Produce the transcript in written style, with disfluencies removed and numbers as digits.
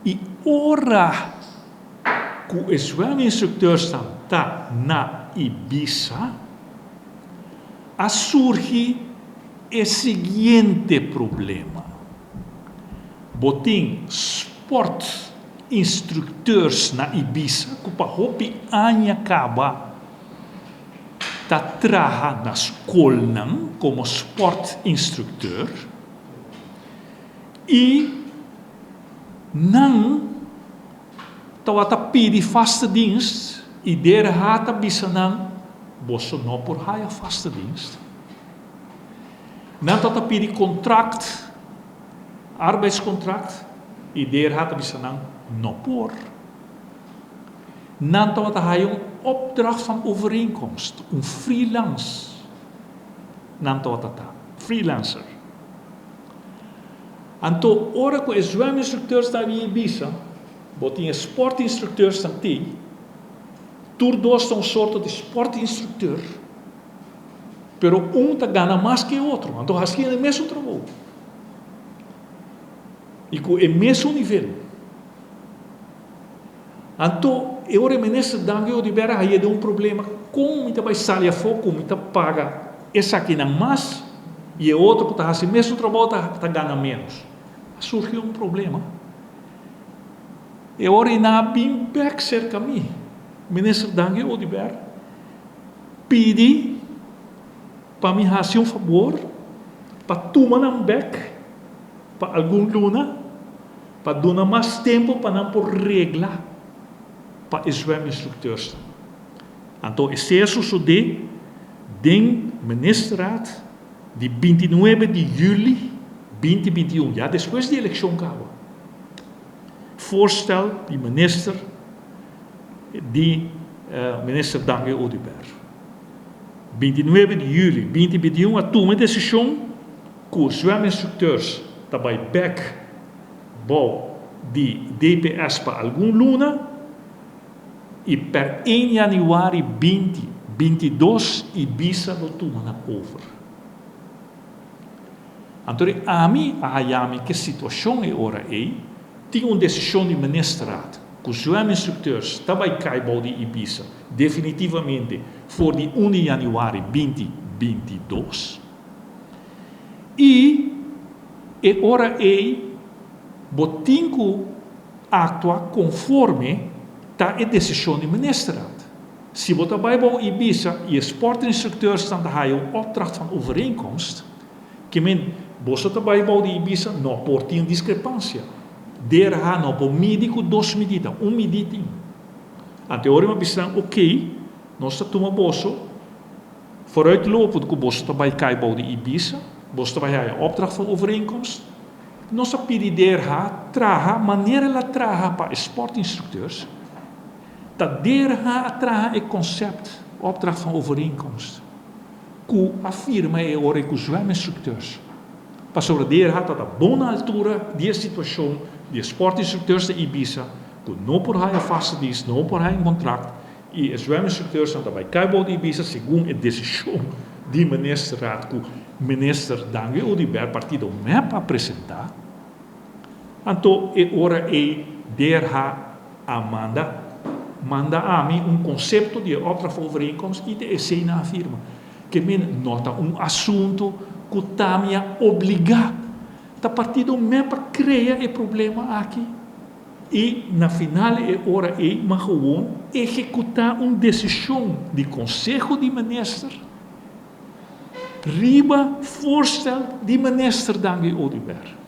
E ora que o zwem-instructeur está na Ibiza, surge o seguinte problema. Botim sportinstructeurs na Ibiza, que para hopi anya acaba tá trabalha na escola como sportinstructeur e não tá pedi vaste dienst e der hata bisa não bosso não por haja vaste dienst. Não tá pedi contract, arbeidscontract e der hata bisa não por. Não tá haja opdracht van overeenkomst, freelance. Não tá freelancer. Então, ora que o zwem-instructeur está em Ibiza, botinha sportinstructeur está aqui, todos são sorte de sportinstructeur, pero está ganha mais que o outro, então assim é o mesmo trabalho. E com o mesmo nível. Então, ora ministro Daniel de Berra aí um problema, como está vai sair a foco, como está paga essa aqui não mais, e o outro que está fazendo o mesmo trabalho está ganhando menos. Surgiu um problema. E ora na bem back cerca de mim, ministro Daniel Odiber pedi para me fazer favor, para tomar um back, para algum luna, para dar mais tempo para não por regra, para os zwem-instructeurs. Então, esse é o de den ministerraad de 29 de julho 2021, já depois da eleição acaba. Voorstel de minister Daniel Odiber. 29 de julho 2021, a tomar decisão que os zwem-instructeurs também back bom de DPS para algum luna e per 1 januari 2022 Ibiza lo tomam over. Então, a mim que a situação é ora aí, tinha uma decisão de ministerraad, que os zwem-instructeurs também caibam de Ibiza, definitivamente, for de 1 januari 2022. E ora aí, botinco atua conforme tá a decisão de ministerraad. Se você vai para Ibiza e os sportinstructeurs dan daar een opdracht van overeenkomst, que men você trabalha para Ibiza não por ter discrepância. Der ha não por médico duas medidas, medida. A teoria bislang ok, nós tomamos bolso, vooruitlopend que você trabalha para Ibiza, você trabalha een opdracht van overeenkomst, nós pedimos der ha traga maneira ela traga para sportinstructeurs. Dat der ha traga é concept, opdracht van overeenkomst. Que afirma é ora que os zwem-instructeurs. Para sobre der ha dat a boa altura de situação de sportinstructeurs de Ibiza, que não por haja vaste dienst, não por haja contract, e os zwem-instructeurs são também cabo de Ibiza segundo a decisão de ministerraad que o minister Daniel Odiber partido MEP apresentar. Então, é ora é der ha manda a mim conceito de outra overeenkomst e de cena afirma que men nota assunto que também obriga a partido me para criar o problema aqui e na final é hora mas gewoon executar uma decisão de conselho de minister riba voorstel de minister Daniel Odiber.